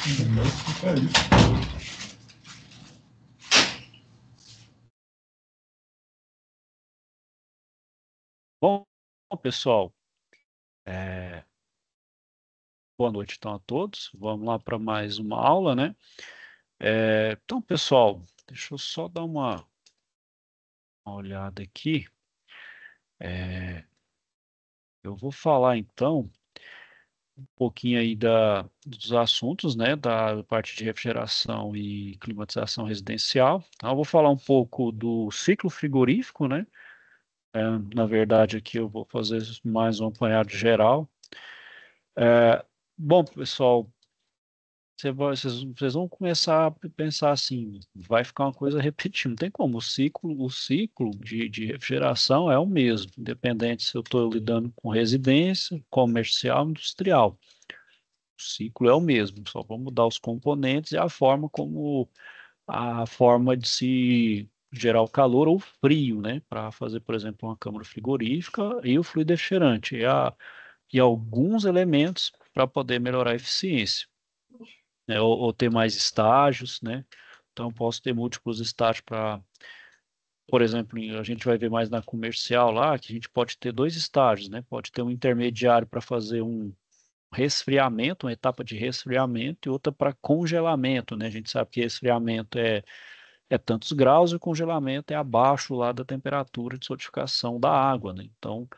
É isso. Bom, pessoal, é, boa noite então a todos. Vamos lá para mais uma aula, né? Então, pessoal, deixa eu só dar uma olhada aqui. É, eu vou falar então um pouquinho aí dos assuntos, né? Da parte de refrigeração e climatização residencial. Então, eu vou falar um pouco do ciclo frigorífico, né? É, na verdade, aqui eu vou fazer mais um apanhado geral. Bom, pessoal. Vocês vão começar a pensar assim, vai ficar uma coisa repetindo. Não tem como, o ciclo de refrigeração é o mesmo, independente se eu estou lidando com residência, comercial, industrial. O ciclo é o mesmo, só vou mudar os componentes e a forma de se gerar o calor ou frio, né? Para fazer, por exemplo, uma câmara frigorífica e o fluido refrigerante. E alguns elementos para poder melhorar a eficiência, né, ou ter mais estágios, né? Então, posso ter múltiplos estágios para, por exemplo, a gente vai ver mais na comercial lá, que a gente pode ter dois estágios, né? Pode ter um intermediário para fazer um resfriamento, uma etapa de resfriamento e outra para congelamento, né? A gente sabe que resfriamento é tantos graus e o congelamento é abaixo lá da temperatura de solidificação da água, né? Então,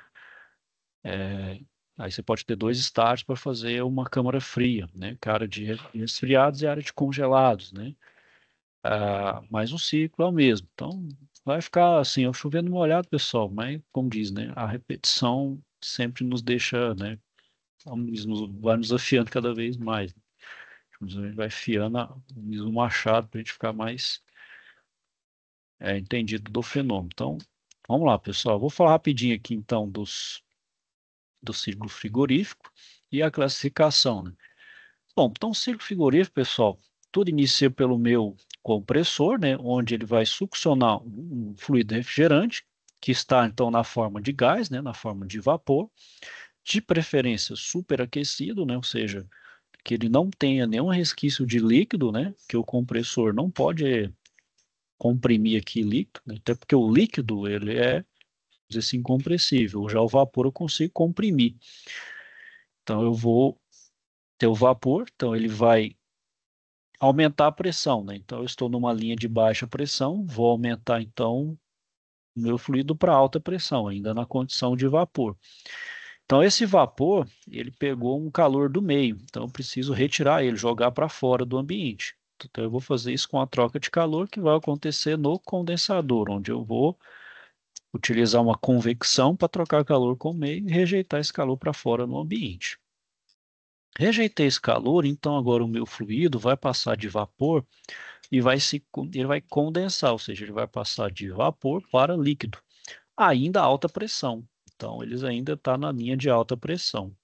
aí você pode ter dois estágios para fazer uma câmara fria, né? Área de resfriados e área de congelados, né? Mas o ciclo é o mesmo. Então, vai ficar assim, eu chovendo molhado, pessoal, mas, como diz, né, a repetição sempre nos deixa, né, vai nos afiando cada vez mais. A gente vai afiando o machado para a gente ficar mais entendido do fenômeno. Então, vamos lá, pessoal. Vou falar rapidinho aqui, então, do ciclo frigorífico e a classificação, né? Bom, então, o ciclo frigorífico, pessoal, tudo inicia pelo meu compressor, né, onde ele vai succionar um fluido refrigerante, que está, então, na forma de gás, né, na forma de vapor, de preferência superaquecido, né, ou seja, que ele não tenha nenhum resquício de líquido, né, que o compressor não pode comprimir aqui líquido, né, até porque o líquido, ele é, vamos dizer assim, incompressível, já o vapor eu consigo comprimir. Então, eu vou ter o vapor, então ele vai aumentar a pressão, né? Então, eu estou numa linha de baixa pressão, vou aumentar então o meu fluido para alta pressão, ainda na condição de vapor. Então, esse vapor, ele pegou um calor do meio, então eu preciso retirar ele, jogar para fora do ambiente. Então, eu vou fazer isso com a troca de calor que vai acontecer no condensador, onde eu vou utilizar uma convecção para trocar calor com o meio e rejeitar esse calor para fora no ambiente. Rejeitei esse calor, então agora o meu fluido vai passar de vapor e ele vai condensar, ou seja, ele vai passar de vapor para líquido, ainda a alta pressão. Então, eles ainda estão na linha de alta pressão.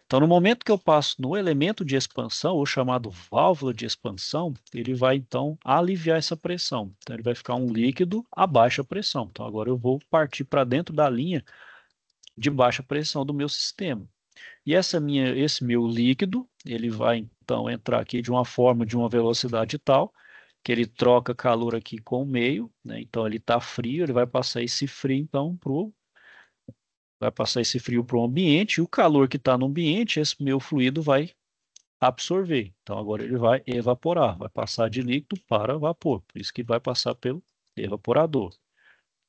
Então, no momento que eu passo no elemento de expansão, ou chamado válvula de expansão, ele vai então aliviar essa pressão. Então, ele vai ficar um líquido a baixa pressão. Então, agora eu vou partir para dentro da linha de baixa pressão do meu sistema. E esse meu líquido, ele vai então entrar aqui de uma forma, de uma velocidade tal, que ele troca calor aqui com o meio, né? Então ele está frio, ele vai passar esse frio para o ambiente, e o calor que está no ambiente, esse meu fluido vai absorver. Então agora ele vai evaporar, vai passar de líquido para vapor, por isso que vai passar pelo evaporador.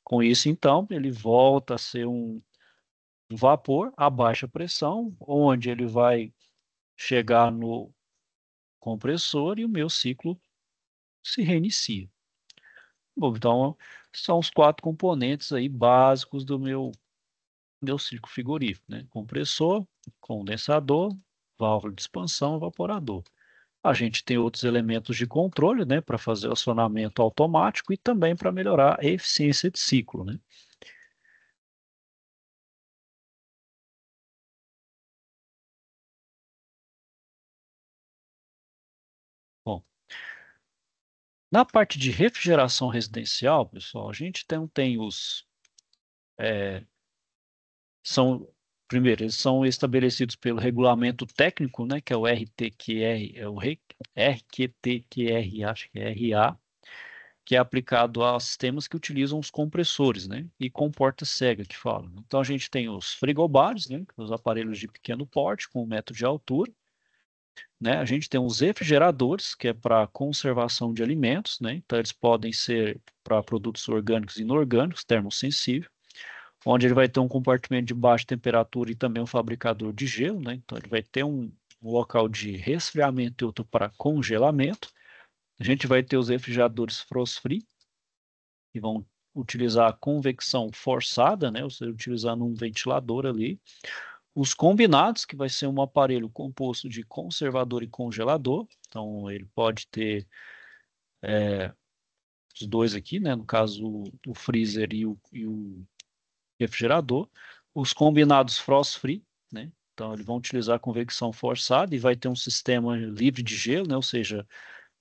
Com isso, então, ele volta a ser um vapor a baixa pressão, onde ele vai chegar no compressor e o meu ciclo se reinicia. Bom, então são os quatro componentes aí básicos do meu ciclo frigorífico, né? Compressor, condensador, válvula de expansão, evaporador. A gente tem outros elementos de controle, né, para fazer o acionamento automático e também para melhorar a eficiência de ciclo, né? Bom, na parte de refrigeração residencial, pessoal, a gente tem, são primeiro, eles são estabelecidos pelo regulamento técnico, né, que é o RTQR, RQTQR, acho que é RA, que é aplicado a sistemas que utilizam os compressores, né, e com porta cega, que falam. Então, a gente tem os frigobares, né, os aparelhos de pequeno porte, com 1 metro de altura, né, a gente tem os refrigeradores, que é para conservação de alimentos, né, então eles podem ser para produtos orgânicos e inorgânicos, termossensível, onde ele vai ter um compartimento de baixa temperatura e também um fabricador de gelo, né, então ele vai ter um local de resfriamento e outro para congelamento. A gente vai ter os refrigeradores frost-free, que vão utilizar a convecção forçada, né, ou seja, utilizando um ventilador ali. Os combinados, que vai ser um aparelho composto de conservador e congelador, então ele pode ter os dois aqui, né, no caso o freezer e o refrigerador. Os combinados frost-free, né, então eles vão utilizar a convecção forçada e vai ter um sistema livre de gelo, né, ou seja,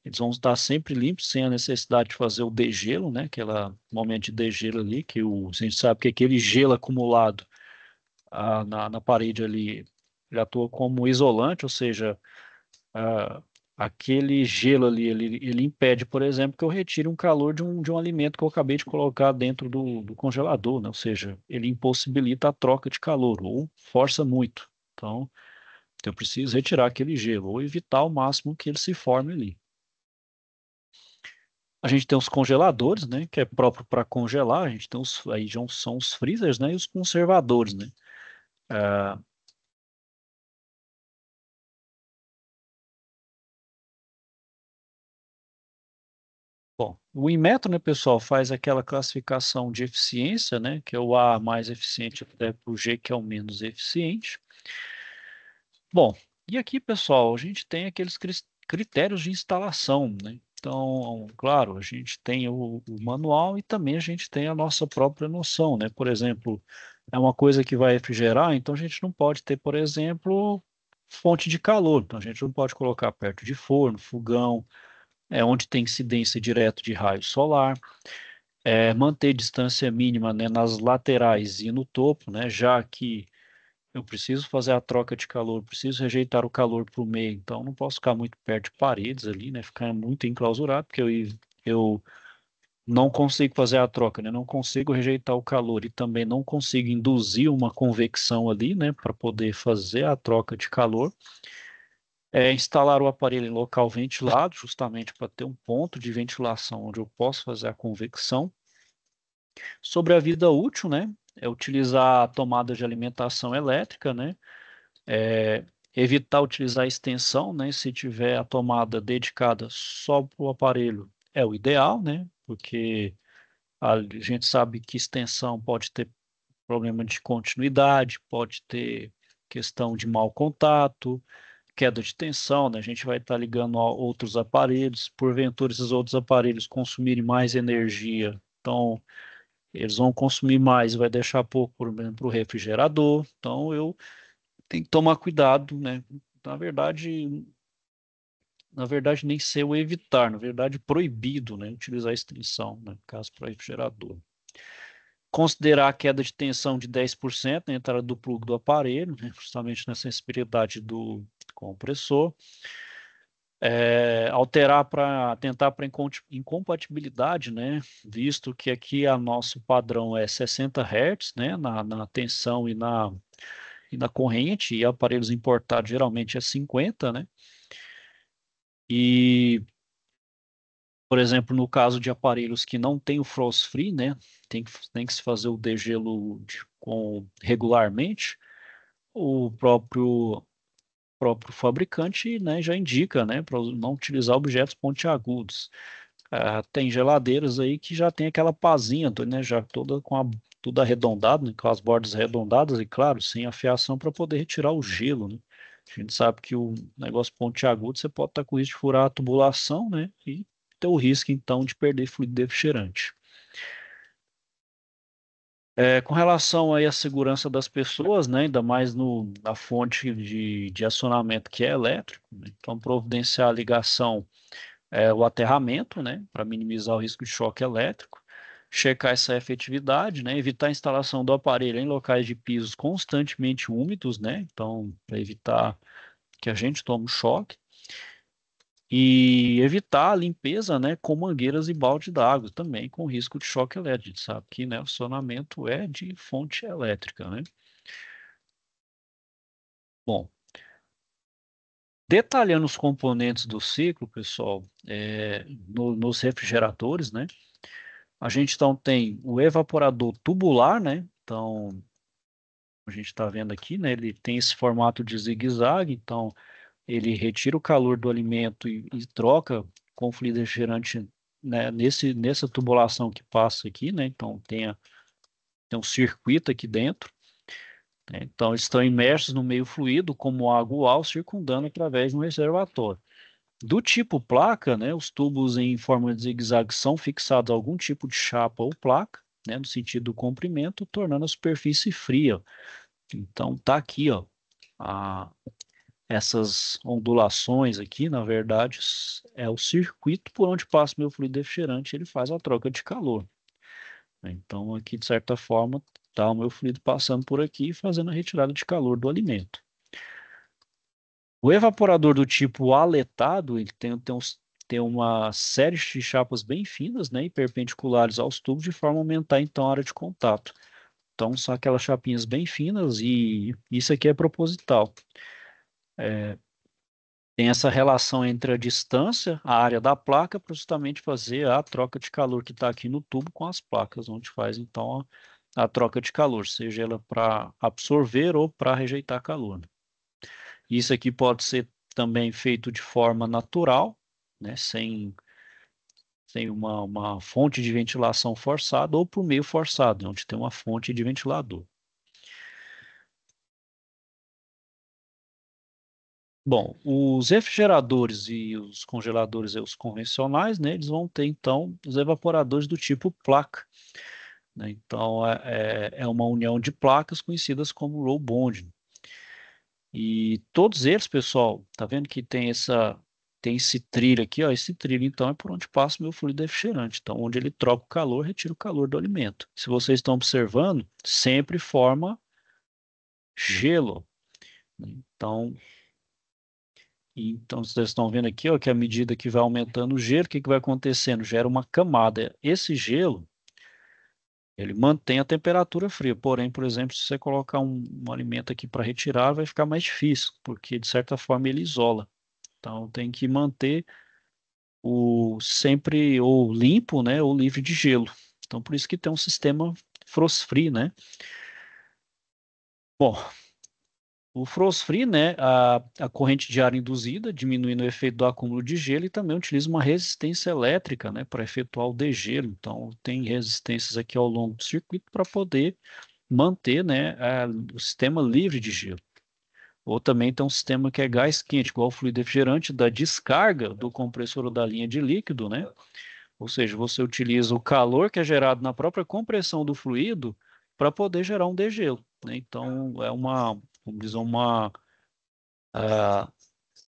eles vão estar sempre limpos, sem a necessidade de fazer o degelo, né? Aquele momento de degelo ali, a gente sabe que aquele gelo acumulado na parede ali, ele atua como isolante, ou seja, ah, aquele gelo ali, ele impede, por exemplo, que eu retire um calor de um alimento que eu acabei de colocar dentro do congelador, né? Ou seja, ele impossibilita a troca de calor, ou força muito. Então, eu preciso retirar aquele gelo, ou evitar ao máximo que ele se forme ali. A gente tem os congeladores, né, que é próprio para congelar. A gente tem aí já são os freezers, né, e os conservadores, né. Ah, bom, o Inmetro, né, pessoal, faz aquela classificação de eficiência, né, que é o A mais eficiente até para o G, que é o menos eficiente. Bom, e aqui, pessoal, a gente tem aqueles critérios de instalação, né? Então, claro, a gente tem o manual e também a gente tem a nossa própria noção, né? Por exemplo, é uma coisa que vai refrigerar, então a gente não pode ter, por exemplo, fonte de calor. Então a gente não pode colocar perto de forno, fogão, onde tem incidência direta de raio solar, manter distância mínima, né, nas laterais e no topo, né? Já que eu preciso fazer a troca de calor, preciso rejeitar o calor para o meio, então não posso ficar muito perto de paredes ali, né? Ficar muito enclausurado, porque eu não consigo fazer a troca, né? Não consigo rejeitar o calor e também não consigo induzir uma convecção ali, né? Para poder fazer a troca de calor. Instalar o aparelho em local ventilado, justamente para ter um ponto de ventilação onde eu posso fazer a convecção. Sobre a vida útil, né? É utilizar a tomada de alimentação elétrica, né? É, evitar utilizar a extensão, né? Se tiver a tomada dedicada só para o aparelho, é o ideal, né? Porque a gente sabe que extensão pode ter problema de continuidade, pode ter questão de mau contato, queda de tensão, né? A gente vai estar ligando a outros aparelhos, porventura esses outros aparelhos consumirem mais energia, então eles vão consumir mais, vai deixar pouco, por exemplo, para o refrigerador. Então eu tem que tomar cuidado, né? Na verdade, na verdade nem ser o evitar, na verdade proibido, né? Utilizar a extensão, né? No caso para refrigerador. Considerar a queda de tensão de 10% na entrada do plug do aparelho, né? Justamente na sensibilidade do compressor. Alterar para tentar para incompatibilidade, né? Visto que aqui a nosso padrão é 60 Hz, né? Na tensão e na corrente, e aparelhos importados geralmente é 50, né? E, por exemplo, no caso de aparelhos que não tem o frost free, né? Tem que se fazer o degelo regularmente, o próprio fabricante, né, já indica, né, para não utilizar objetos pontiagudos. Tem geladeiras aí que já tem aquela pazinha, né, já toda tudo arredondado, né, com as bordas arredondadas e, claro, sem a fiação para poder retirar o gelo, né. A gente sabe que o negócio pontiagudo você pode estar com risco de furar a tubulação, né, e ter o risco, então, de perder fluido refrigerante. Com relação aí à segurança das pessoas, né, ainda mais na fonte de acionamento que é elétrico, né, então providenciar a ligação, o aterramento, né, para minimizar o risco de choque elétrico. checar essa efetividade, né? Evitar a instalação do aparelho em locais de pisos constantemente úmidos, né? Então, para evitar que a gente tome choque. E evitar a limpeza, né, com mangueiras e balde d'água, também com risco de choque elétrico. A gente sabe que, né, o acionamento é de fonte elétrica, né? Bom, detalhando os componentes do ciclo, pessoal, nos refrigeradores, né? A gente então tem o evaporador tubular, né? Então, a gente está vendo aqui, né? Ele tem esse formato de zigue-zague, então ele retira o calor do alimento e troca com o fluido refrigerante, né, nessa tubulação que passa aqui, né? Então tem um circuito aqui dentro, né? Então eles estão imersos no meio fluido, como água ou álcool, circundando através de um reservatório. Do tipo placa, né, os tubos em forma de zigue-zague são fixados a algum tipo de chapa ou placa, né, no sentido do comprimento, tornando a superfície fria. Então tá aqui, ó, a, essas ondulações aqui, na verdade, é o circuito por onde passa o meu fluido refrigerante, ele faz a troca de calor. Então, aqui, de certa forma, está o meu fluido passando por aqui e fazendo a retirada de calor do alimento. O evaporador do tipo aletado, ele tem uma série de chapas bem finas, né, e perpendiculares aos tubos, de forma a aumentar, então, a área de contato. Então, são aquelas chapinhas bem finas e isso aqui é proposital. Tem essa relação entre a distância, a área da placa, para justamente fazer a troca de calor que está aqui no tubo com as placas, onde faz então a troca de calor, seja ela para absorver ou para rejeitar calor. Isso aqui pode ser também feito de forma natural, né, sem uma fonte de ventilação forçada, ou por meio forçado, onde tem uma fonte de ventilador. Bom, os refrigeradores e os congeladores, os convencionais, né, eles vão ter, então, os evaporadores do tipo placa, né? Então, é uma união de placas conhecidas como roll bonding. E todos eles, pessoal, tá vendo que tem esse trilho aqui, ó, esse trilho, então, é por onde passa o meu fluido refrigerante. Então, onde ele troca o calor, retira o calor do alimento. Se vocês estão observando, sempre forma gelo, né? Então, vocês estão vendo aqui, ó, que à medida que vai aumentando o gelo, o que que vai acontecendo? Gera uma camada. Esse gelo, ele mantém a temperatura fria. Porém, por exemplo, se você colocar um alimento aqui para retirar, vai ficar mais difícil, porque de certa forma ele isola. Então, tem que manter o sempre ou limpo, né, ou livre de gelo. Então, por isso que tem um sistema frost-free, né? Bom, o frost free, né, a corrente de ar induzida, diminuindo o efeito do acúmulo de gelo e também utiliza uma resistência elétrica, né, para efetuar o degelo. Então, tem resistências aqui ao longo do circuito para poder manter, né, o sistema livre de gelo. Ou também tem um sistema que é gás quente, igual o fluido refrigerante, da descarga do compressor ou da linha de líquido, né? Ou seja, você utiliza o calor que é gerado na própria compressão do fluido para poder gerar um degelo, né? Então, vamos dizer, ah,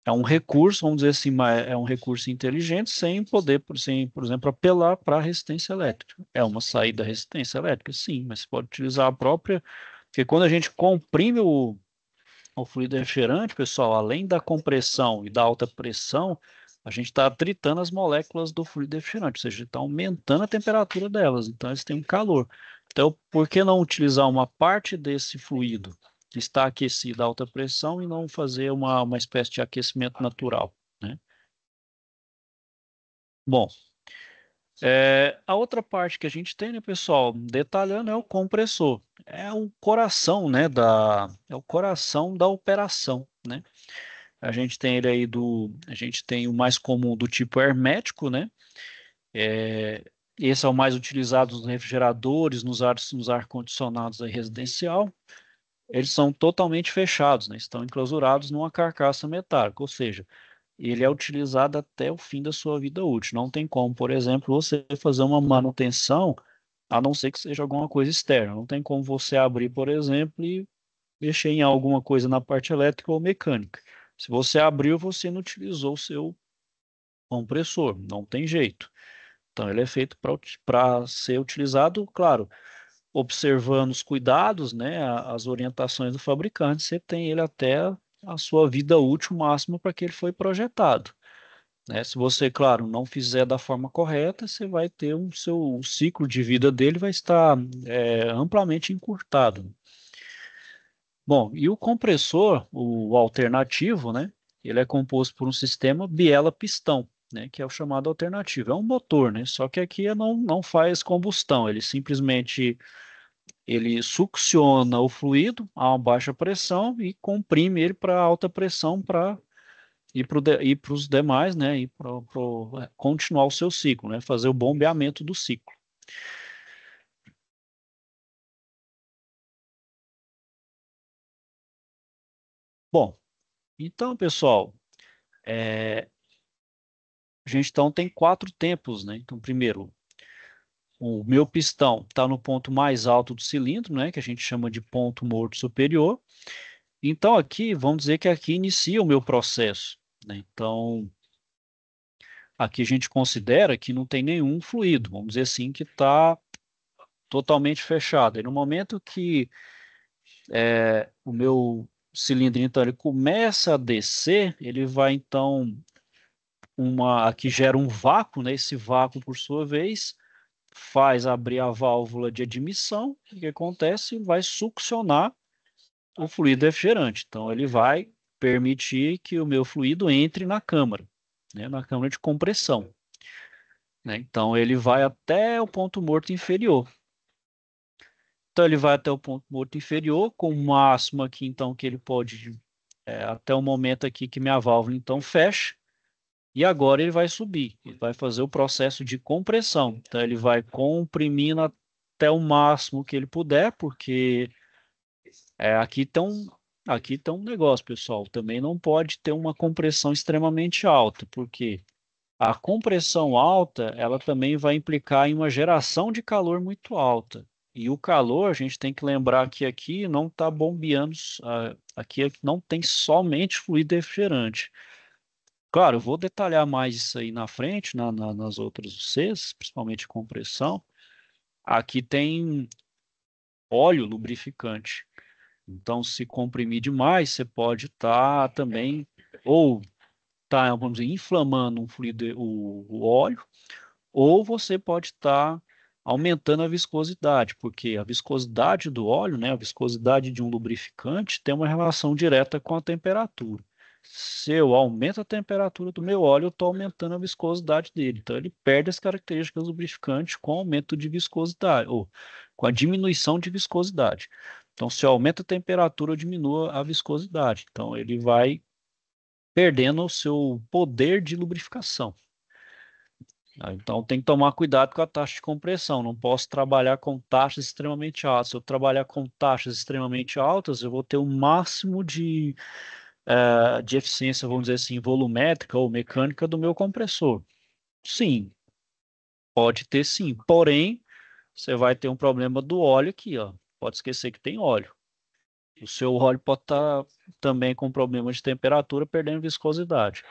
é um recurso, vamos dizer assim, é um recurso inteligente sem poder, por exemplo, apelar para a resistência elétrica. É uma saída da resistência elétrica, sim, mas você pode utilizar a própria, porque quando a gente comprime o fluido refrigerante, pessoal, além da compressão e da alta pressão, a gente está tritando as moléculas do fluido refrigerante, ou seja, está aumentando a temperatura delas, então eles têm um calor. Então, por que não utilizar uma parte desse fluido que está aquecido a alta pressão e não fazer uma espécie de aquecimento natural, né? Bom, a outra parte que a gente tem, né, pessoal, detalhando, é o compressor. É o coração, né, é o coração da operação, né? A gente tem o mais comum do tipo hermético, né? É, esse é o mais utilizado nos refrigeradores, nos ar-condicionados aí residencial. Eles são totalmente fechados, né? Estão enclausurados numa carcaça metálica, ou seja, ele é utilizado até o fim da sua vida útil. Não tem como, por exemplo, você fazer uma manutenção, a não ser que seja alguma coisa externa. Não tem como você abrir, por exemplo, e mexer em alguma coisa na parte elétrica ou mecânica. Se você abriu, você não utilizou o seu compressor, não tem jeito. Então, ele é feito para ser utilizado, claro, observando os cuidados, né, as orientações do fabricante, você tem ele até a sua vida útil máxima para que ele foi projetado. Né? Se você, claro, não fizer da forma correta, você vai ter o ciclo de vida dele vai estar amplamente encurtado. Bom, e o compressor, o alternativo, né? Ele é composto por um sistema biela-pistão, né? Que é o chamado alternativo. É um motor, né? Só que aqui não faz combustão, ele succiona o fluido a uma baixa pressão e comprime ele para alta pressão para ir para os demais, né? E para continuar o seu ciclo, né? Fazer o bombeamento do ciclo. Bom, então, pessoal, a gente então tem quatro tempos, né? Então, primeiro, o meu pistão está no ponto mais alto do cilindro, né? Que a gente chama de ponto morto superior. Então, aqui, vamos dizer que aqui inicia o meu processo, né? Então, aqui a gente considera que não tem nenhum fluido, vamos dizer assim, que está totalmente fechado. E no momento que o meu cilindro, então, ele começa a descer, ele vai, então, aqui gera um vácuo, né? Esse vácuo, por sua vez, faz abrir a válvula de admissão, o que acontece? Vai succionar o fluido refrigerante. Então, ele vai permitir que o meu fluido entre na câmara, né? Na câmara de compressão. Né? Então, ele vai até o ponto morto inferior. Então, ele vai até o ponto morto inferior, com o máximo aqui, então, que ele pode, até o momento aqui que minha válvula, então, fecha. E agora ele vai subir, ele vai fazer o processo de compressão. Então, ele vai comprimindo até o máximo que ele puder, porque aqui tem um negócio, pessoal. Também não pode ter uma compressão extremamente alta, porque a compressão alta, ela também vai implicar em uma geração de calor muito alta. E o calor, a gente tem que lembrar que aqui não está bombeando, aqui não tem somente fluido refrigerante. Claro, eu vou detalhar mais isso aí na frente, nas outras Cs, principalmente compressão. Aqui tem óleo lubrificante. Então, se comprimir demais, você pode estar também, ou tá, vamos dizer, inflamando um fluido, o óleo, ou você pode estar aumentando a viscosidade, porque a viscosidade do óleo, né, a viscosidade de um lubrificante tem uma relação direta com a temperatura. Se eu aumento a temperatura do meu óleo, eu estou aumentando a viscosidade dele. Então, ele perde as características do lubrificante com aumento de viscosidade, ou com a diminuição de viscosidade. Então, se eu aumento a temperatura, eu diminuo a viscosidade. Então, ele vai perdendo o seu poder de lubrificação. Então, tem que tomar cuidado com a taxa de compressão. Não posso trabalhar com taxas extremamente altas. Se eu trabalhar com taxas extremamente altas, eu vou ter o máximo de eficiência, vamos dizer assim, volumétrica ou mecânica do meu compressor. Sim, pode ter sim. Porém, você vai ter um problema do óleo aqui, ó. Pode esquecer que tem óleo. O seu óleo pode estar também com problema de temperatura, perdendo viscosidade.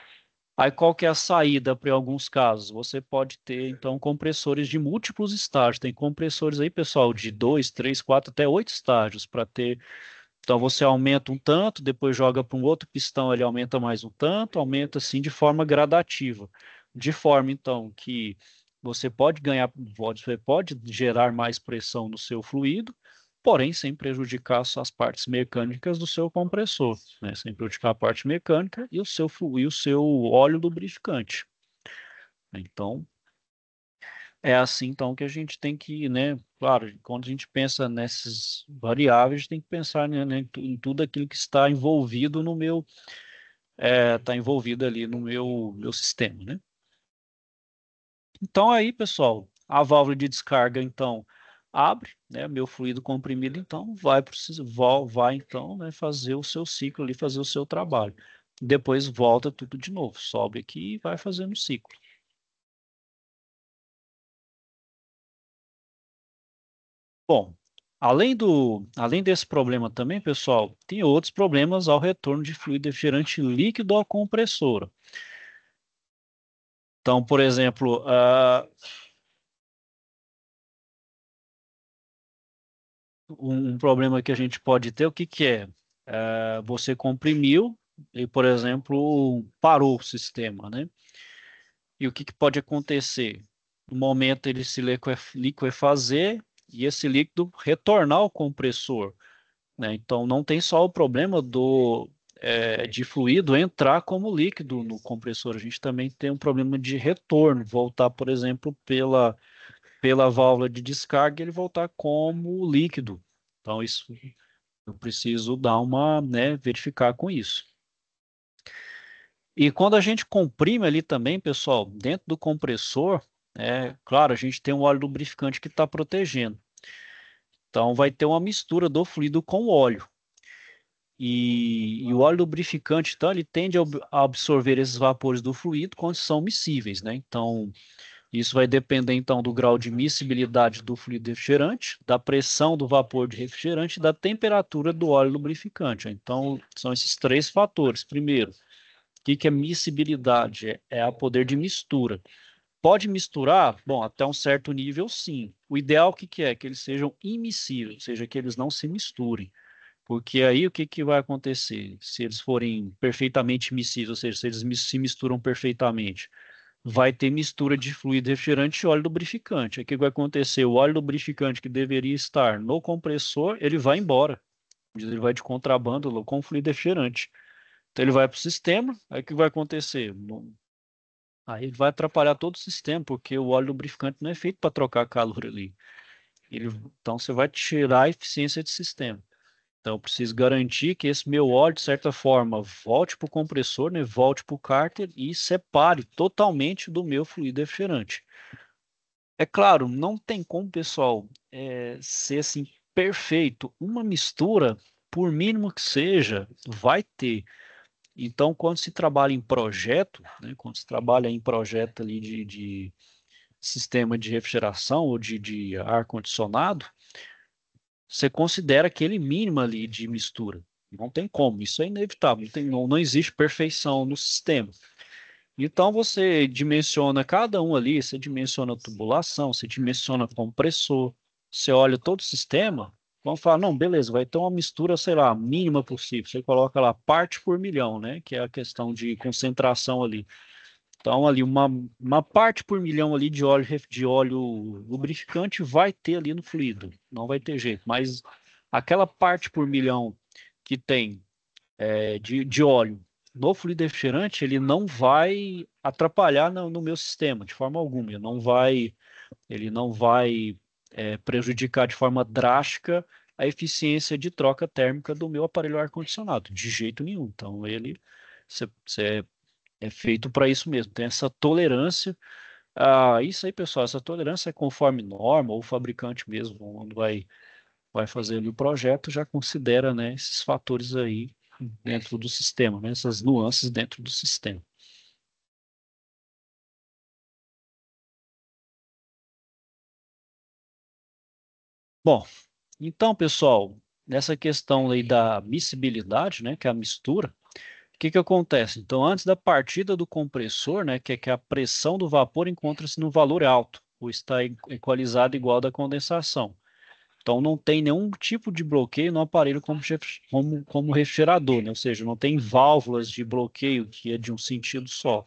Aí qual que é a saída para alguns casos? Você pode ter, então, compressores de múltiplos estágios. Tem compressores aí, pessoal, de 2, 3, 4, até 8 estágios para ter. Então você aumenta um tanto, depois joga para um outro pistão, ele aumenta mais um tanto, aumenta assim de forma gradativa. De forma, então, que você pode ganhar, você pode gerar mais pressão no seu fluido, porém sem prejudicar as partes mecânicas do seu compressor, né? Sem prejudicar a parte mecânica e o seu óleo lubrificante. Então, é assim então que a gente tem que, né? Claro, quando a gente pensa nessas variáveis, a gente tem que pensar, né, em tudo aquilo que está envolvido no meu, está envolvido ali no meu sistema, né? Então aí, pessoal, a válvula de descarga então abre, né? Meu fluido comprimido então vai então, né, fazer o seu ciclo ali, fazer o seu trabalho. Depois volta tudo de novo, sobe aqui e vai fazendo o ciclo. Bom, além desse problema também, pessoal, tem outros problemas ao retorno de fluido refrigerante líquido ao compressor. Então, por exemplo, um problema que a gente pode ter, o que que é? Você comprimiu e, por exemplo, parou o sistema, né? E o que que pode acontecer? No momento ele se liquefazer e esse líquido retornar ao compressor, né? Então não tem só o problema de fluido entrar como líquido no compressor, a gente também tem um problema de retorno, voltar, por exemplo, pela válvula de descarga, ele voltar como líquido. Então isso eu preciso dar uma, né, verificar com isso. E quando a gente comprime ali também, pessoal, dentro do compressor, claro, a gente tem um óleo lubrificante que está protegendo. Então vai ter uma mistura do fluido com o óleo. E o óleo lubrificante, então, ele tende a absorver esses vapores do fluido quando são miscíveis, né? Então, isso vai depender, então, do grau de miscibilidade do fluido refrigerante, da pressão do vapor de refrigerante e da temperatura do óleo lubrificante. Então, são esses três fatores. Primeiro, o que é miscibilidade? É a poder de mistura. Pode misturar? Bom, até um certo nível, sim. O ideal, o que é? Que eles sejam immiscíveis, ou seja, que eles não se misturem. Porque aí o que que vai acontecer? Se eles forem perfeitamente miscíveis, ou seja, se eles se misturam perfeitamente, vai ter mistura de fluido refrigerante e óleo lubrificante. Aí o que vai acontecer? O óleo lubrificante que deveria estar no compressor, ele vai embora. Ele vai de contrabando com o fluido refrigerante. Então ele vai para o sistema, aí o que vai acontecer? Aí ele vai atrapalhar todo o sistema, porque o óleo lubrificante não é feito para trocar calor ali. Então você vai tirar a eficiência do sistema. Então, eu preciso garantir que esse meu óleo, de certa forma, volte para o compressor, né, volte para o cárter e separe totalmente do meu fluido refrigerante. É claro, não tem como, pessoal, ser assim perfeito. Uma mistura, por mínimo que seja, vai ter. Então, quando se trabalha em projeto, né, quando se trabalha em projeto ali de sistema de refrigeração ou de ar-condicionado, você considera aquele mínimo ali de mistura. Não tem como, isso é inevitável, não existe perfeição no sistema. Então você dimensiona cada um ali, você dimensiona a tubulação, você dimensiona compressor, você olha todo o sistema, vamos falar, não, beleza, vai ter uma mistura, sei lá, mínima possível. Você coloca lá parte por milhão, né? Que é a questão de concentração ali. Então, ali, uma parte por milhão ali de óleo lubrificante vai ter ali no fluido, não vai ter jeito. Mas aquela parte por milhão que tem de óleo no fluido refrigerante, ele não vai atrapalhar no meu sistema de forma alguma. Ele não vai prejudicar de forma drástica a eficiência de troca térmica do meu aparelho ar-condicionado, de jeito nenhum. Então, você é feito para isso mesmo, tem essa tolerância. Isso aí, pessoal, essa tolerância é conforme norma, ou o fabricante mesmo, quando vai fazer ali o projeto, já considera, né, esses fatores aí dentro do sistema, né, essas nuances dentro do sistema. Bom, então, pessoal, nessa questão aí da miscibilidade, né, que é a mistura, o que que acontece? Então, antes da partida do compressor, né, que a pressão do vapor encontra-se no valor alto, ou está equalizado igual ao da condensação. Então, não tem nenhum tipo de bloqueio no aparelho como refrigerador, né? Ou seja, não tem válvulas de bloqueio que é de um sentido só.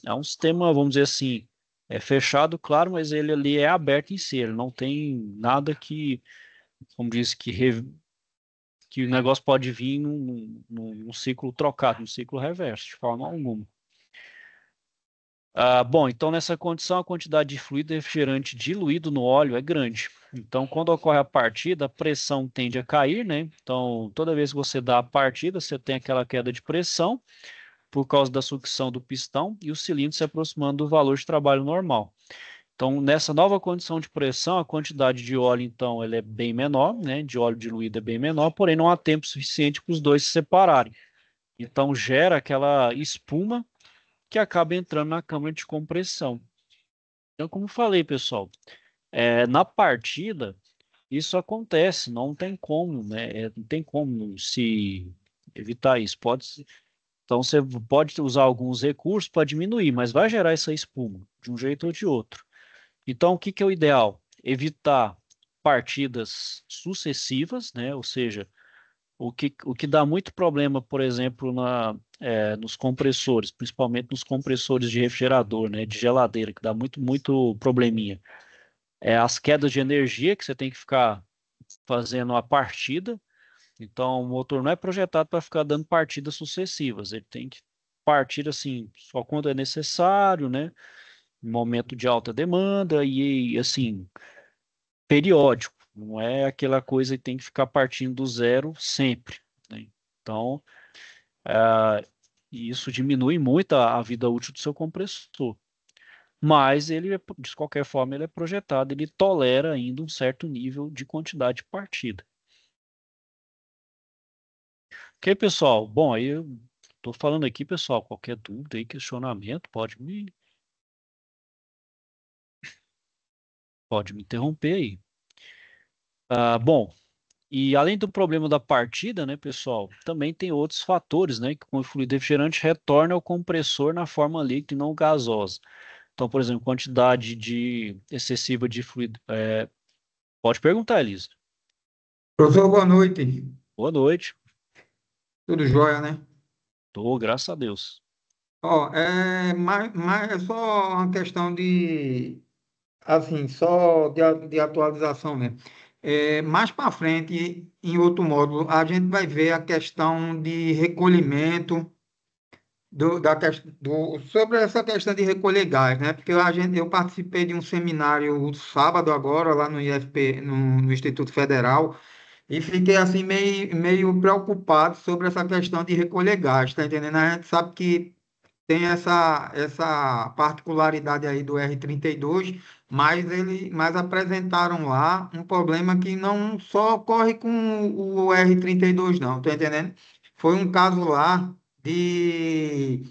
É um sistema, vamos dizer assim, é fechado, claro, mas ele ali é aberto em si. Ele não tem nada que, como diz, que o negócio pode vir num ciclo trocado, num ciclo reverso, de forma alguma. Bom, então nessa condição a quantidade de fluido refrigerante diluído no óleo é grande. Então, quando ocorre a partida, a pressão tende a cair, né? Então, toda vez que você dá a partida, você tem aquela queda de pressão por causa da sucção do pistão e o cilindro se aproximando do valor de trabalho normal. Então, nessa nova condição de pressão, a quantidade de óleo, então, ela é bem menor, né? De óleo diluído é bem menor, porém não há tempo suficiente para os dois se separarem. Então, gera aquela espuma que acaba entrando na câmara de compressão. Então, como falei, pessoal, na partida isso acontece, não tem como, né? Não tem como se evitar isso. Então, você pode usar alguns recursos para diminuir, mas vai gerar essa espuma, de um jeito ou de outro. Então, o que que é o ideal? Evitar. partidas sucessivas, né? Ou seja, o que dá muito problema, por exemplo, nos compressores, principalmente nos compressores de refrigerador, né? De geladeira, que dá muito probleminha. É as quedas de energia que você tem que ficar fazendo a partida. Então, o motor não é projetado para ficar dando partidas sucessivas. Ele tem que partir assim, só quando é necessário, né? Em momento de alta demanda e assim, periódico. Não é aquela coisa que tem que ficar partindo do zero sempre, né? Então, isso diminui muito a vida útil do seu compressor. Mas ele, de qualquer forma, ele é projetado, ele tolera ainda um certo nível de quantidade de partida. Ok, pessoal? Bom, aí eu estou falando aqui, pessoal, qualquer dúvida aí, questionamento, pode me interromper aí. Bom, e além do problema da partida, né, pessoal, também tem outros fatores, né, que o fluido refrigerante retorna ao compressor na forma líquida e não gasosa. Então, por exemplo, quantidade excessiva de fluido. Pode perguntar, Elisa. Professor, boa noite. Boa noite. Tudo jóia, né? Tô, graças a Deus. Ó, é só uma questão de, assim, só de atualização mesmo. Mais para frente, em outro módulo, a gente vai ver a questão de recolhimento sobre essa questão de recolher gás, né? Porque eu participei de um seminário sábado agora, lá no IFP, no Instituto Federal, e fiquei assim meio preocupado sobre essa questão de recolher gás, tá entendendo? A gente sabe que tem essa particularidade aí do R32, mas apresentaram lá um problema que não só ocorre com o R32 não, tá entendendo? Foi um caso lá de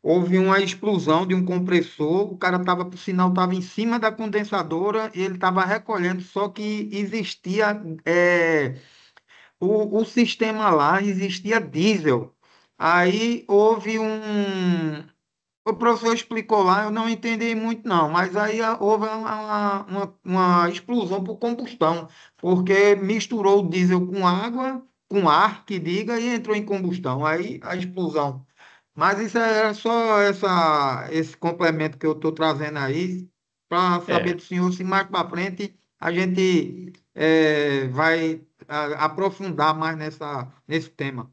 houve uma explosão de um compressor, o cara estava, por sinal, estava em cima da condensadora e ele estava recolhendo, só que existia o sistema lá, existia diesel. Aí houve o professor explicou lá, eu não entendi muito não, mas aí houve uma explosão por combustão, porque misturou o diesel com água, com ar, que diga, e entrou em combustão. Aí a explosão. Mas isso era só esse complemento que eu estou trazendo aí, para saber É, do senhor se mais para frente a gente vai aprofundar mais nesse tema.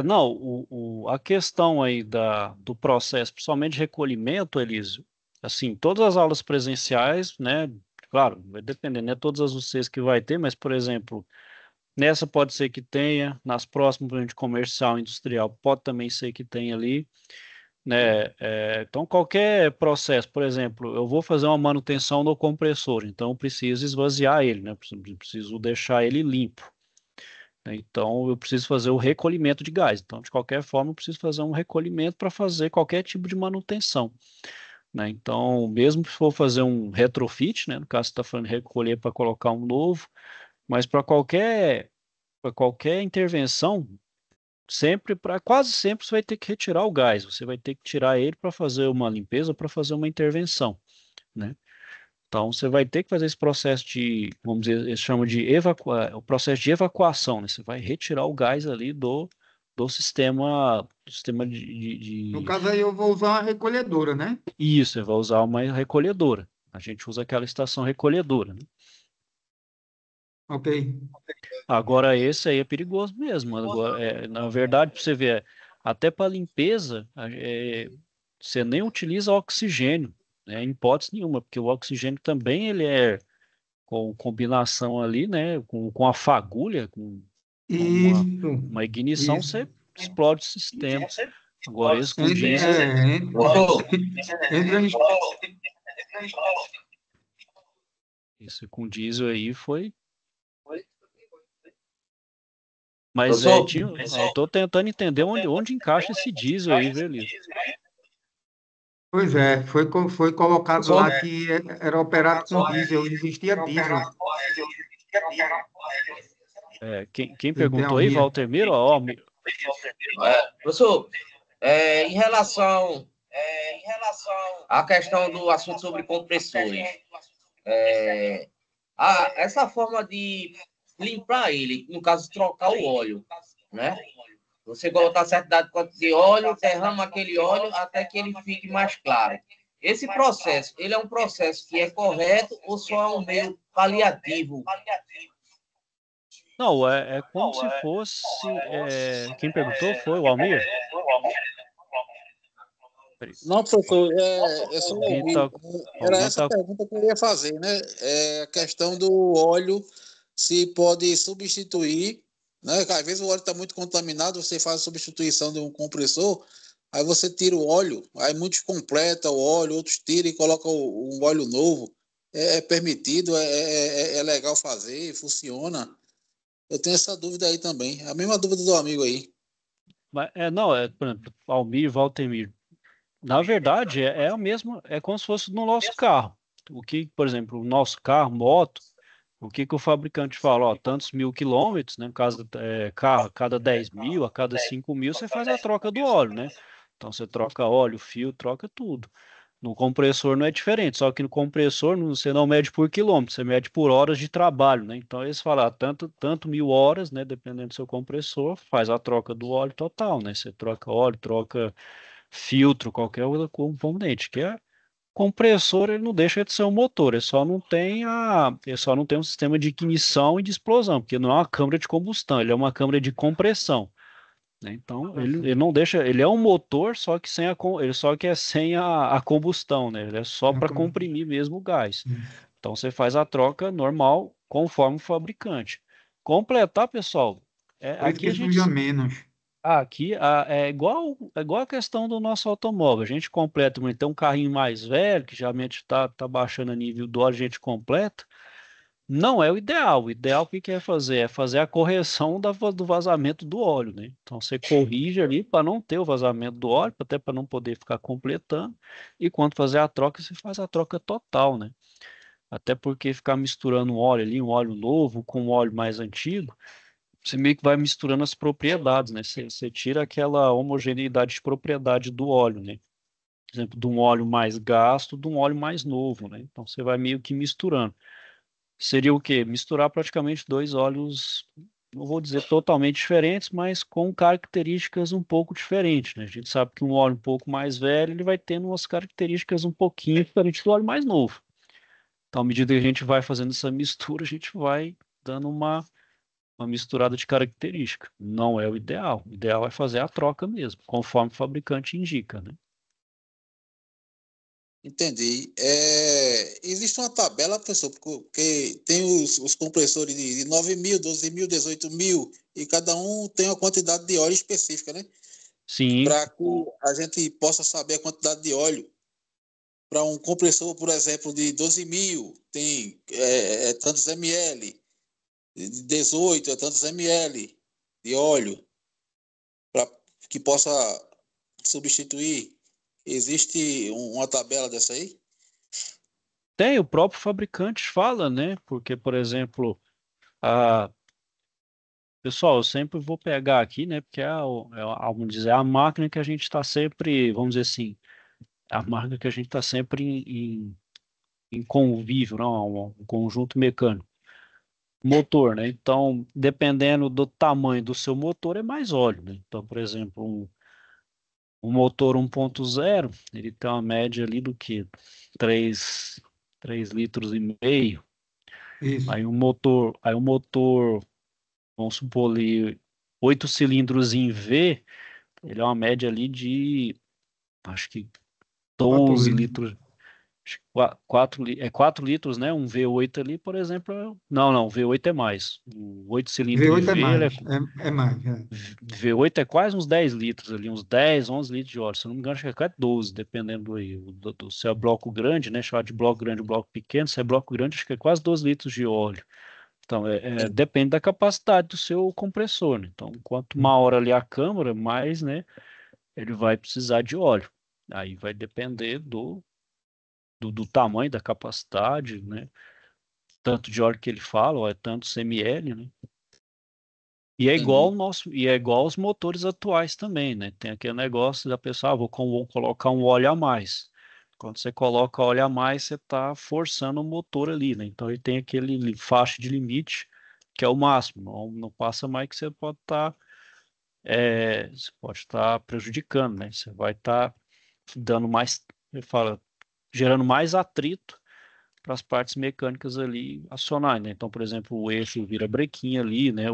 não, a questão aí do processo, principalmente de recolhimento, Elísio, assim, todas as aulas presenciais, né, claro, vai depender, né, todas as UCs que vai ter, mas, por exemplo, nessa pode ser que tenha, nas próximas de comercial, industrial, pode também ser que tenha ali, né, então qualquer processo, por exemplo, eu vou fazer uma manutenção no compressor, então eu preciso esvaziar ele, né, preciso deixar ele limpo, né? Então, eu preciso fazer o recolhimento de gás. Então, de qualquer forma, eu preciso fazer um recolhimento para fazer qualquer tipo de manutenção, né? Então, mesmo se for fazer um retrofit, né? No caso, você está falando de recolher para colocar um novo, mas para qualquer intervenção, quase sempre você vai ter que retirar o gás. Você vai ter que tirar ele para fazer uma limpeza, para fazer uma intervenção, né? Então, você vai ter que fazer esse processo vamos dizer, eles chamam de o processo de evacuação, né? Você vai retirar o gás ali do sistema No caso aí eu vou usar uma recolhedora, né? Isso, você vai usar uma recolhedora. A gente usa aquela estação recolhedora, né? Ok. Agora, esse aí é perigoso mesmo. Agora, na verdade, para você ver, até para limpeza, você nem utiliza oxigênio, né? Em hipótese nenhuma, porque o oxigênio também ele é com combinação ali, né, com a fagulha, com Isso, uma ignição, isso. você explode o sistema. Agora, esse com Entre, diesel, é, entre, entra em, esse com diesel aí foi. Mas Professor, eu tô tentando entender onde encaixa esse diesel aí, viu, Elisa? pois é, foi colocado professor, lá que era operado com diesel, existia diesel, Quem tem perguntou aí, havia. Walter Miro? Ó, professor, em relação à questão do assunto sobre compressores, Essa forma de limpar ele, no caso, trocar o óleo, né? Você colocar certa quantidade de óleo, derrama aquele óleo até que ele fique mais claro. Esse processo, ele é um processo que é correto ou só é um meio paliativo? Não, é como se fosse. Quem perguntou foi o Almir? Peraí. Não, professor, é só Alguém ouvir. tá, Era alguém essa a tá. pergunta que eu ia fazer, né? É a questão do óleo, se pode substituir, né? Que às vezes o óleo está muito contaminado, você faz a substituição de um compressor, aí você tira o óleo, aí muitos completam o óleo, outros tiram e colocam um óleo novo. É permitido, é legal fazer, funciona. Eu tenho essa dúvida aí também. A mesma dúvida do amigo aí. Mas, não, por exemplo, Almir, Valtemir. Na verdade, é o mesmo, é como se fosse no nosso carro. O que, por exemplo, o nosso carro, moto, o que o fabricante fala, ó, tantos mil quilômetros, né? No caso, carro, a cada 10 mil, a cada 5 mil, você faz a troca do óleo, né? Então, você troca óleo, fio, troca tudo. No compressor não é diferente, só que no compressor você não mede por quilômetro, você mede por horas de trabalho, né? Então, eles falam, tanto mil horas, né? Dependendo do seu compressor, faz a troca do óleo total, né? Você troca óleo, troca filtro, qualquer outro componente, que é compressor, ele não deixa de ser um motor, ele só não tem um sistema de ignição e de explosão, porque não é uma câmara de combustão, ele é uma câmara de compressão, né? Então, ele não deixa, ele é um motor, só que ele só que é sem a combustão, né? Ele é só para comprimir mesmo o gás. Então, você faz a troca normal, conforme o fabricante. Completar, pessoal, Por isso aqui que a gente. suja menos. Aqui é igual a questão do nosso automóvel. A gente completa, então, um carrinho mais velho, que geralmente tá baixando a nível do óleo, a gente completa. Não é o ideal. O ideal, o que que é fazer? É fazer a correção do vazamento do óleo, né? Então, você corrige ali para não ter o vazamento do óleo, até para não poder ficar completando. E quando fazer a troca, você faz a troca total, né? Até porque ficar misturando um óleo ali, um óleo novo com um óleo mais antigo, você meio que vai misturando as propriedades, né? Você tira aquela homogeneidade de propriedade do óleo, né? Por exemplo, de um óleo mais gasto, de um óleo mais novo, né? Então você vai meio que misturando. Seria o quê? Misturar praticamente dois óleos, não vou dizer totalmente diferentes, mas com características um pouco diferentes, né? A gente sabe que um óleo um pouco mais velho, ele vai tendo umas características um pouquinho diferentes do óleo mais novo. Então, à medida que a gente vai fazendo essa mistura, a gente vai dando uma misturada de característica. Não é o ideal. O ideal é fazer a troca mesmo, conforme o fabricante indica, né? Entendi. Existe uma tabela, professor, porque tem os compressores de 9.000, 12.000, 18.000, e cada um tem uma quantidade de óleo específica, né? Sim, Para que a gente possa saber a quantidade de óleo. Para um compressor, por exemplo, de 12.000, tem tantos ml, de 18 é tantos ml de óleo, para que possa substituir. Existe uma tabela dessa aí? tem, o próprio fabricante fala, né? Porque, por exemplo, a pessoal, eu sempre vou pegar aqui, né? Porque vamos dizer, a máquina que a gente está sempre, vamos dizer assim, a máquina que a gente está sempre em convívio, não, um conjunto mecânico. Motor, né? Então, dependendo do tamanho do seu motor, é mais óleo, né? Então, por exemplo, um motor 1.0, ele tem uma média ali do que 3, 3 litros e meio. Isso. Aí um motor, vamos supor ali, 8 cilindros em V, ele é uma média ali de, acho que 4 12 litros. litros. Acho que 4 litros, né? Um V8 ali, por exemplo. Não, V8 é mais. O 8 cilindros em V8 é V, ele mais. É mais. V8 é quase uns 10 litros ali, uns 10, 11 litros de óleo. Se eu não me engano, acho que é quase 12, dependendo aí, se é bloco grande, né? Chamado de bloco grande, bloco pequeno. Se é bloco grande, acho que é quase 12 litros de óleo. Então, depende da capacidade do seu compressor, né? Então, quanto maior ali a câmara, mais, né, ele vai precisar de óleo. Aí vai depender do tamanho, da capacidade, né? Tanto de óleo que ele fala, ou é tantos ml, né? E é igual Entendi. o nosso, e é igual os motores atuais também, né? Tem aquele negócio da pessoa, vou colocar um óleo a mais. Quando você coloca óleo a mais, você está forçando o motor ali, né? Então ele tem aquele faixa de limite que é o máximo. Não passa mais que você pode estar prejudicando, né? Você vai estar dando mais, ele fala, gerando mais atrito para as partes mecânicas ali acionarem, né? Então, por exemplo, o eixo vira brequinha ali, né?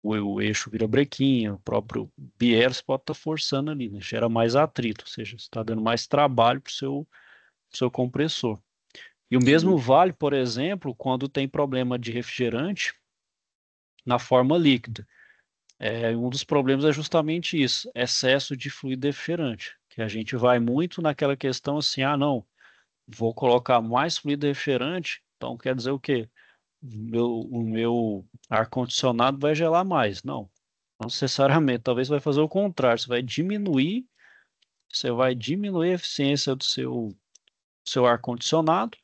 O eixo vira brequinha, o próprio bier você pode estar forçando ali, né? Gera mais atrito, ou seja, você está dando mais trabalho para o seu compressor. E o mesmo vale, por exemplo, quando tem problema de refrigerante na forma líquida. Um dos problemas é justamente isso, excesso de fluido refrigerante, que a gente vai muito naquela questão assim, não, vou colocar mais fluido refrigerante, então quer dizer o quê? O meu ar-condicionado vai gelar mais. Não necessariamente, talvez vai fazer o contrário, você vai diminuir a eficiência do seu ar-condicionado,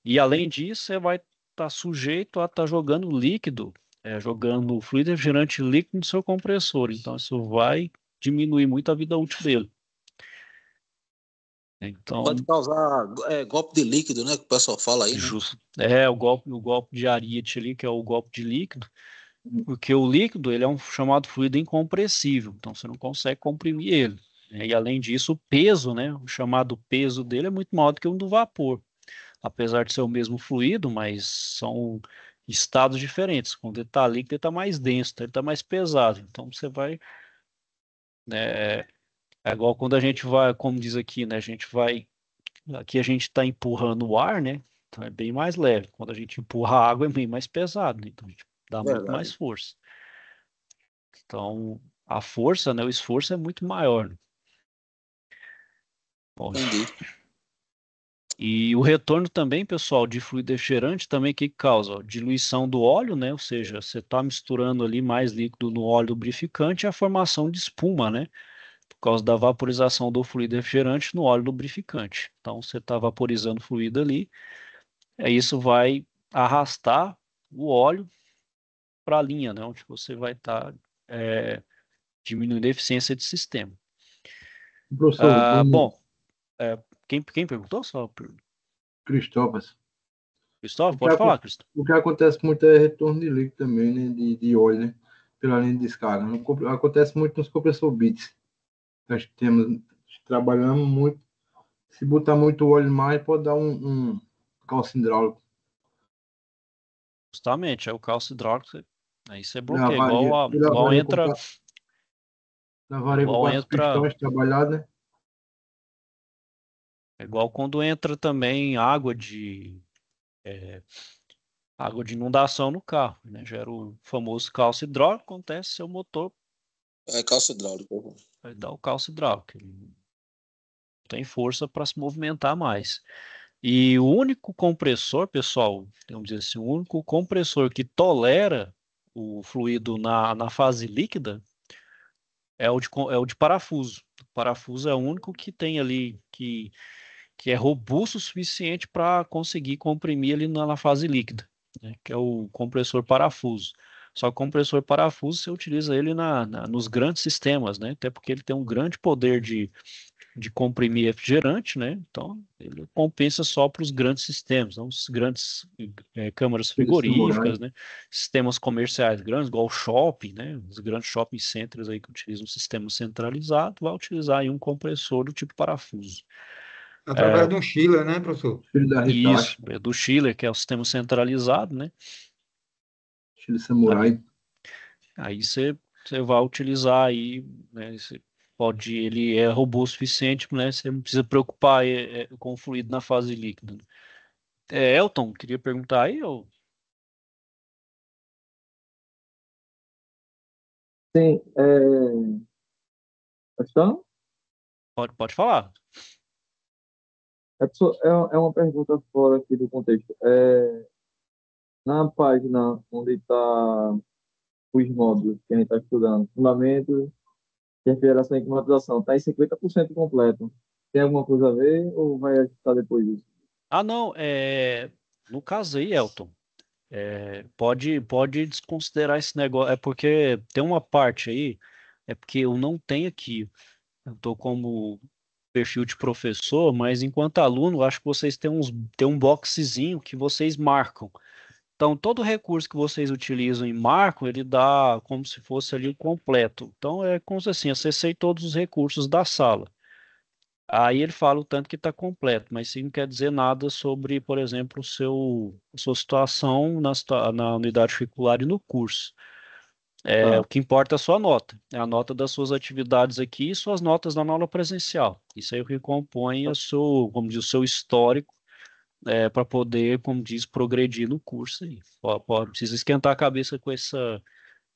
e além disso, você vai estar sujeito a estar jogando líquido, jogando fluido refrigerante líquido no seu compressor. Então, isso vai diminuir muito a vida útil dele. Então, Pode causar golpe de líquido, né? Que o pessoal fala aí, né? justo. O golpe de Ariete ali, que é o golpe de líquido, porque o líquido ele é um chamado fluido incompressível, então você não consegue comprimir ele, né? E além disso, o peso, né? O chamado peso dele é muito maior do que o do vapor. Apesar de ser o mesmo fluido, mas são estados diferentes. Quando ele está líquido, ele está mais denso, ele está mais pesado. Então você vai, né, é igual quando a gente vai, como diz aqui, né, aqui a gente está empurrando o ar, né? Então é bem mais leve. Quando a gente empurra a água é bem mais pesado, né? Então a gente dá muito mais Verdade. força. Então a força, né, o esforço é muito maior, né? Bom, Entendi. e o retorno também, pessoal, de fluido refrigerante também o que causa? Ó, diluição do óleo, né? Ou seja, você está misturando ali mais líquido no óleo lubrificante e a formação de espuma, né? Por causa da vaporização do fluido refrigerante no óleo lubrificante. Então, você está vaporizando fluido ali, isso vai arrastar o óleo para a linha, né? Onde você vai estar diminuindo a eficiência de sistema. Professor, Bom, é, quem perguntou? Só Cristóvão, Cristóvão, o que, pode falar, Cristóvão. o que acontece muito é retorno de líquido também, né? De óleo, né? Pela linha de descarga. Acontece muito nos compressor bits. Nós trabalhamos muito. Se botar muito óleo mais, pode dar um calço hidráulico. Justamente, é o cálcio hidráulico, aí você bloqueia, Lavaria, igual, eu igual lavaria entra, lavaria com igual quatro entra, pistões trabalhados, né? é igual quando entra também água de inundação no carro, né? Gera o famoso cálcio hidráulico, acontece, seu motor É calço hidráulico. vai dar o cálcio hidráulico, ele não tem força para se movimentar mais. E o único compressor, pessoal, vamos dizer assim, o único compressor que tolera o fluido na fase líquida é o de parafuso. O parafuso é o único que tem ali, que é robusto o suficiente para conseguir comprimir ali na fase líquida, né? Que é o compressor parafuso. Só que o compressor parafuso você utiliza ele nos grandes sistemas, né? Até porque ele tem um grande poder de comprimir refrigerante, né? Então ele compensa só para os grandes sistemas, não os grandes câmaras Aquele samurai. frigoríficas, né? Sistemas comerciais grandes, igual o shopping, né? Os grandes shopping centers aí que utilizam um sistema centralizado, vai utilizar aí um compressor do tipo parafuso. Através de um chiller, né, professor? Filho da Isso, Hitachi. é do Schiller, que é o sistema centralizado, né? Filho Aí, samurai. aí você vai utilizar aí, né? Ele é robusto o suficiente, né? Você não precisa preocupar com o fluido na fase líquida, né? Elton, queria perguntar aí, ou Sim, questão? pode falar? É uma pergunta fora aqui do contexto. Na página onde está os módulos que a gente está estudando, fundamentos, refrigeração e climatização, está em 50% completo. Tem alguma coisa a ver ou vai ajustar depois disso? Não, no caso aí, Elton, pode desconsiderar esse negócio, é porque tem uma parte aí, é porque eu não tenho aqui, eu tô como perfil de professor, mas enquanto aluno, acho que vocês têm um boxezinho que vocês marcam. Então, todo recurso que vocês utilizam e marcam, ele dá como se fosse ali o completo. Então, é como se assim, acessei todos os recursos da sala. Aí ele fala o tanto que está completo, mas isso não quer dizer nada sobre, por exemplo, a sua situação na unidade curricular e no curso. O Tá. que importa é a sua nota, é a nota das suas atividades aqui e suas notas na aula presencial. Isso aí é o que compõe como diz, o seu histórico, para poder, como diz, progredir no curso aí. Precisa esquentar a cabeça com essa.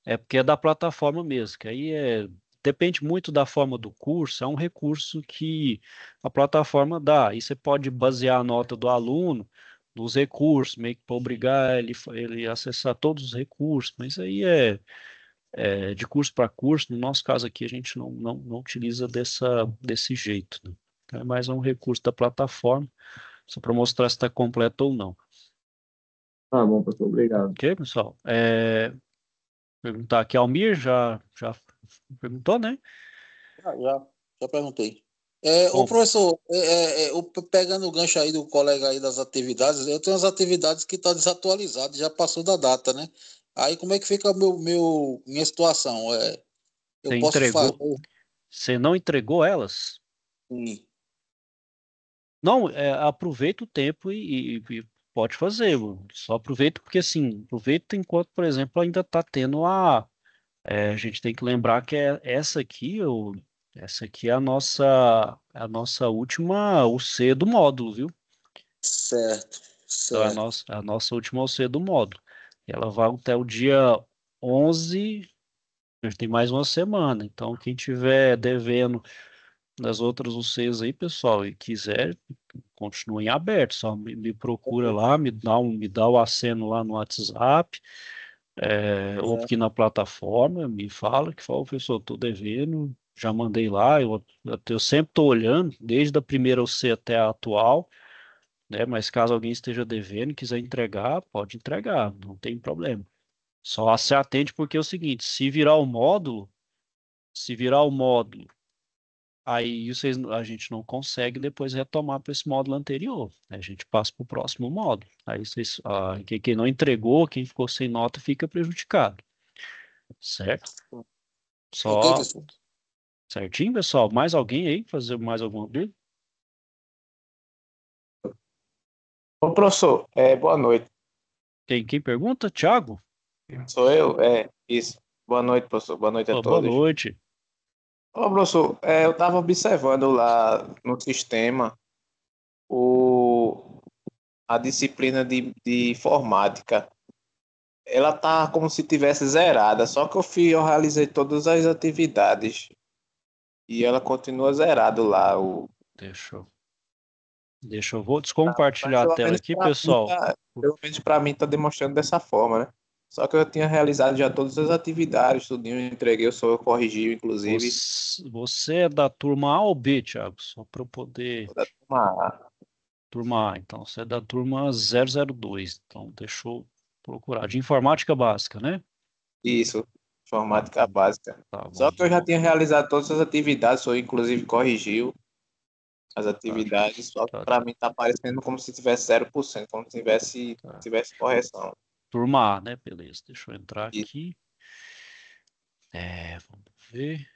É porque é da plataforma mesmo, que aí depende muito da forma do curso, é um recurso que a plataforma dá. Aí você pode basear a nota do aluno nos recursos, meio que para obrigar ele a acessar todos os recursos, mas aí de curso para curso. No nosso caso aqui, a gente não utiliza desse jeito, né? É mais um recurso da plataforma, só para mostrar se está completo ou não. Tá bom, professor. Obrigado. Ok, pessoal? Perguntar aqui, Almir já perguntou, né? Já perguntei. O Bom, professor, pegando o gancho aí do colega aí das atividades, eu tenho as atividades que estão desatualizadas, já passou da data, né? Aí como é que fica minha situação? Eu você posso fazer? entregou, você não entregou elas? Sim. Não, aproveita o tempo e pode fazer, mano. Só aproveita porque, assim, aproveita enquanto, por exemplo, ainda está tendo a gente tem que lembrar que essa aqui é a nossa última UC do módulo, viu? Certo, Então, é certo. a nossa última UC do módulo. E ela vai até o dia 11, a gente tem mais uma semana. Então, quem tiver devendo das outras UCs aí, pessoal, e quiser, continuem abertos. Só me procura lá, me dá o aceno lá no WhatsApp, ou É, aqui na plataforma, me fala que fala, professor, estou devendo, já mandei lá, eu sempre estou olhando, desde a primeira UC até a atual, né? Mas caso alguém esteja devendo e quiser entregar, pode entregar, não tem problema. Só se atente porque é o seguinte, se virar o módulo, aí a gente não consegue depois retomar para esse módulo anterior, né? A gente passa para o próximo módulo. Aí quem não entregou, quem ficou sem nota, fica prejudicado, certo? ok, Só professor. certinho, pessoal. Mais alguém aí fazer mais alguma dúvida? Ô, professor, boa noite. Quem pergunta? Thiago? Sou eu? Isso. Boa noite, professor. Boa noite a Pô, boa todos. noite. Ô, professor, eu estava observando lá no sistema o, a disciplina de informática. Ela tá como se tivesse zerada, só que eu realizei todas as atividades e ela continua zerado lá. Deixa eu, vou descompartilhar a Pelo tela menos aqui, para mim pessoal. tá demonstrando dessa forma, né? Só que eu tinha realizado já todas as atividades, tudinho, eu entreguei, eu corrigi, inclusive. Você é da turma A ou B, Thiago? Só para eu poder. Da turma A. Turma A, então você é da turma 002. Então, deixa eu procurar. De informática básica, né? Isso, Tá informática bom, básica. tá bom. Só que eu já tinha realizado todas as atividades, eu inclusive corrigiu as Tá, atividades, só que tá, para mim tá parecendo como se tivesse 0%, como se tá. tivesse correção. Turma A, né? Beleza, deixa eu entrar E aqui. Vamos ver.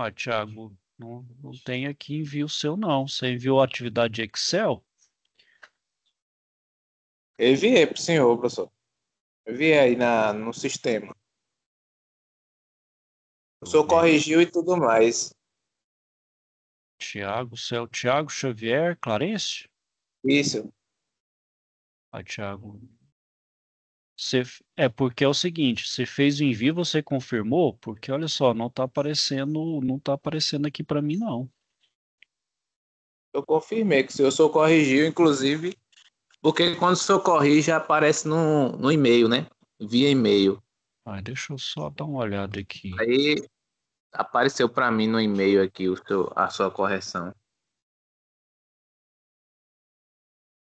Ah, Thiago, não tem aqui envio seu, não. Você enviou a atividade Excel? eu enviei pro senhor, professor. Eu enviei aí no sistema. O Deixa eu senhor ver. corrigiu e tudo mais. Thiago, você é o Thiago Xavier Clarence? Isso. Ah, Thiago. É porque é o seguinte, você fez o envio, você confirmou? Porque olha só, não tá aparecendo aqui para mim, não. Eu confirmei que o senhor corrigiu, inclusive Porque quando o senhor corrige, aparece no e-mail, né? Via e-mail. Deixa eu só dar uma olhada aqui. Aí apareceu para mim no e-mail aqui a sua correção.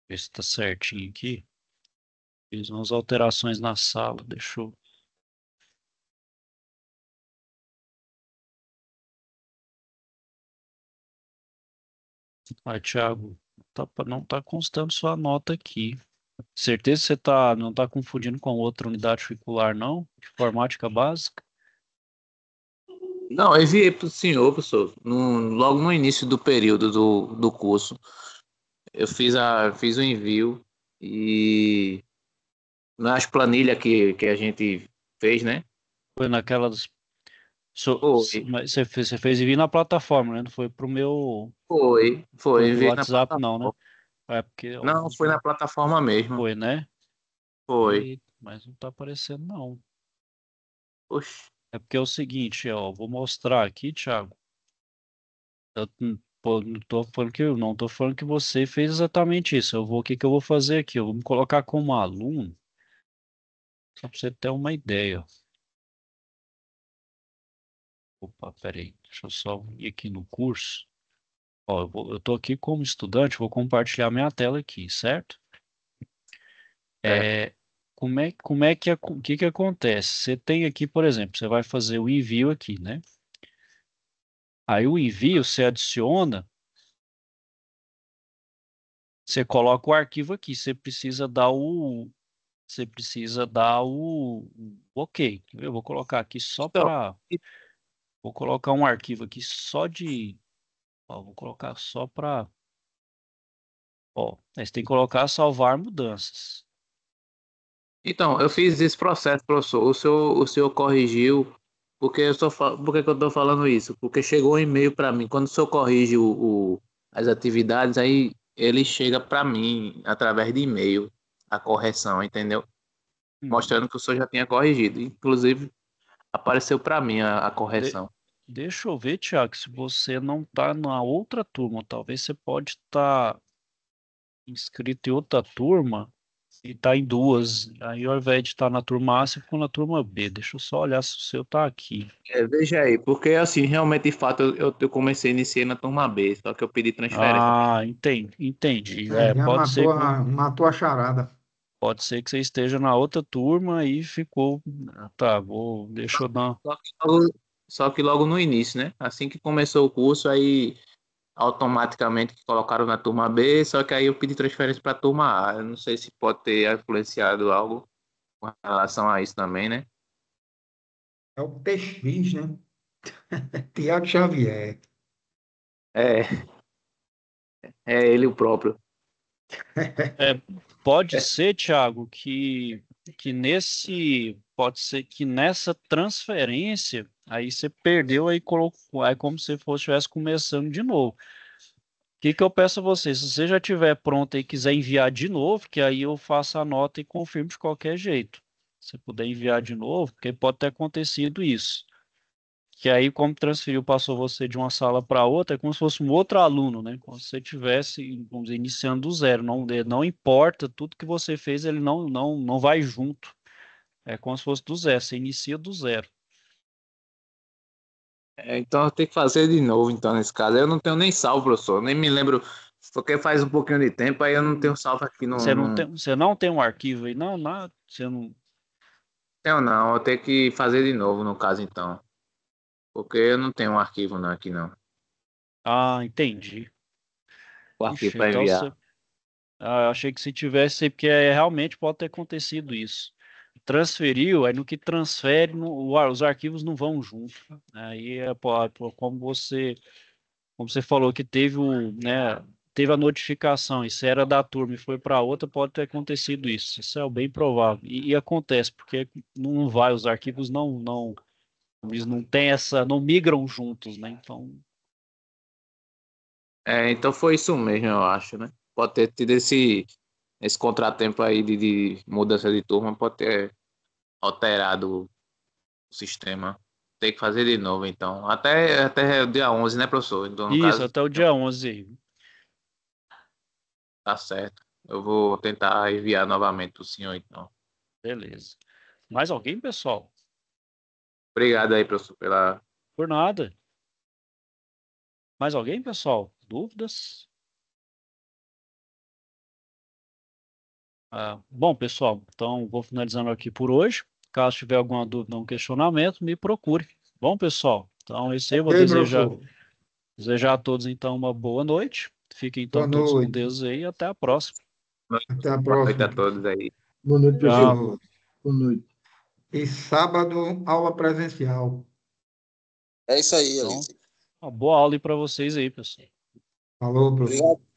Ver se tá certinho aqui. Fiz umas alterações na sala. Deixa eu. Thiago, não tá constando sua nota aqui. Certeza que você não tá confundindo com outra unidade curricular, não? Informática básica? Não, eu enviei para o senhor, professor, logo no início do período do curso. Eu fiz o envio e nas planilhas que a gente fez, né? Foi naquela dos. Foi, Mas você fez envio na plataforma, né? Não foi foi, pro enviei na WhatsApp, não, né? plataforma. É porque Não, foi na plataforma mesmo. foi, né? Foi. Mas não tá aparecendo, não. Oxe. É porque é o seguinte, ó, vou mostrar aqui, Thiago. Pô, não tô falando que você fez exatamente isso. O que que eu vou fazer aqui? Eu vou me colocar como aluno, só para você ter uma ideia. Opa, peraí, deixa eu só ir aqui no curso. Ó, eu tô aqui como estudante, vou compartilhar minha tela aqui, certo? É. O que que acontece? Você tem aqui, por exemplo, você vai fazer o envio aqui, né? Aí o envio você adiciona, você coloca o arquivo aqui, você precisa dar o ok. Eu vou colocar aqui Então, vou colocar um arquivo aqui só vou colocar só aí você tem que colocar salvar mudanças. então, eu fiz esse processo, professor. O senhor corrigiu. Por que que eu estou falando isso? Porque chegou um e-mail para mim. Quando o senhor corrige as atividades, aí ele chega para mim através de e-mail a correção, entendeu? Hum, Mostrando que o senhor já tinha corrigido. Inclusive, apareceu para mim a de- correção. Deixa eu ver, Thiago, se você não está na outra turma, talvez você pode estar inscrito em outra turma e tá em duas. Aí ao invés de estar na turma A, você ficou na turma B. Deixa eu só olhar se o seu tá aqui. Veja aí, porque assim, realmente, de fato, iniciei na turma B, só que eu pedi transferência. Ah, entendi. Já matou a charada. Pode ser que você esteja na outra turma e ficou. Tá, deixa eu dar. Só que logo no início, né? Assim que começou o curso, aí automaticamente colocaram na turma B, só que aí eu pedi transferência para a turma A. Eu não sei se pode ter influenciado algo com relação a isso também, né? É o TX, né? Tiago Xavier. É, é ele o próprio. É, pode ser, Thiago, pode ser que nessa transferência, aí você perdeu, aí colocou, é como se fosse estivesse começando de novo. O que que eu peço a você? Se você já tiver pronto e quiser enviar de novo, que aí eu faço a nota e confirmo de qualquer jeito. Se puder enviar de novo, porque pode ter acontecido isso. Que aí, como transferiu, passou você de uma sala para outra, é como se fosse um outro aluno, né? Como se você tivesse, vamos dizer, iniciando do zero. Não importa, tudo que você fez, ele não vai junto. É como se fosse do zero, você inicia do zero. Então eu tenho que fazer de novo, então, nesse caso. Eu não tenho nem salvo, professor. Nem me lembro, porque faz um pouquinho de tempo, aí eu não tenho salvo aqui Você não tem um arquivo aí, não, nada, você não. tenho não, eu tenho que fazer de novo, no caso, então. Porque eu não tenho um arquivo não, aqui, não. Ah, entendi. O arquivo Puxa, para então enviar. eu achei que se tivesse, porque realmente pode ter acontecido isso. Transferiu, aí no que transfere, os arquivos não vão junto. Aí como você falou que teve a notificação, e se era da turma e foi para outra, pode ter acontecido isso. Isso é bem provável. E acontece, porque não vai, os arquivos eles não têm não migram juntos, né? Então, Então foi isso mesmo, eu acho, né? Pode ter tido esse contratempo aí de mudança de turma, pode ter alterado o sistema. Tem que fazer de novo, então. Até o dia 11, né, professor? Então, no isso, caso, até o dia 11 aí. tá certo. Eu vou tentar enviar novamente para o senhor, então. Beleza. Mais alguém, pessoal? Obrigado aí, professor, pela... Por nada. Mais alguém, pessoal? Dúvidas? Bom, pessoal, então vou finalizando aqui por hoje. Caso tiver alguma dúvida ou um questionamento, me procure. Bom, pessoal, então esse aí eu vou Ok, professor. desejar a todos então uma boa noite. Fiquem então Boa todos com noite. Deus aí e até a próxima. Até a Boa noite a próxima. todos aí. Boa noite, Tchau. pessoal. Boa noite. E sábado, aula presencial. É isso aí, Então, Alice. uma boa aula aí para vocês aí, pessoal. Falou, professor. Obrigado.